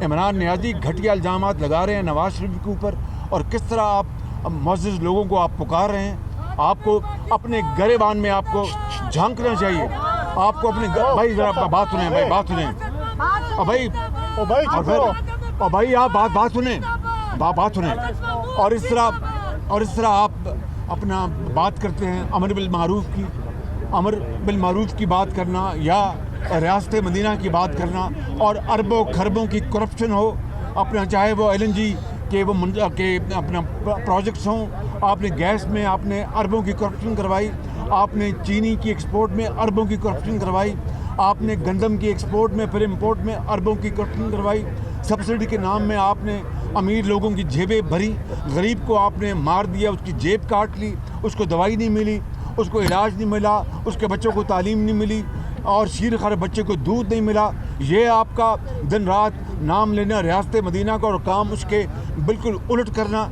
عمران نیازی گھٹیا الزامات لگا رہے ہیں نواز شریف کے اوپر، اور کس طرح آپ معزز لوگوں کو آپ پکار رہے ہیں. آپ کو اپنے گریبان میں آپ کو جھانکنا چاہیے. آپ کو اپنے بھائی ذرا بات سنیں، بھائی بات سنیں، بھائی آپ بات سنیں، بات سنیں. اور اس طرح آپ اپنا بات کرتے ہیں امر بالمعروف کی بات کرنا، یا ریاست مدینہ کی بات کرنا، اور اربوں خربوں کی کرپشن ہو اپنا، چاہے وہ LNG کے وہ اپنا پروجیکٹس ہوں. آپ نے گیس میں آپ نے اربوں کی کرپشن کروائی، آپ نے چینی کی ایکسپورٹ میں اربوں کی کرپشن کروائی، آپ نے گندم کی ایکسپورٹ میں پھر امپورٹ میں اربوں کی کرپشن کروائی. سبسڈی کے نام میں آپ نے امیر لوگوں کی جیبیں بھری، غریب کو آپ نے مار دیا، اس کی جیب کاٹ لی، اس کو دوائی نہیں ملی، اس کو علاج نہیں ملا، اس کے بچوں کو تعلیم نہیں ملی، اور شیر خر بچے کو دودھ نہیں ملا. یہ آپ کا دن رات نام لینا ریاست مدینہ کا، اور کام اس کے بالکل الٹ کرنا.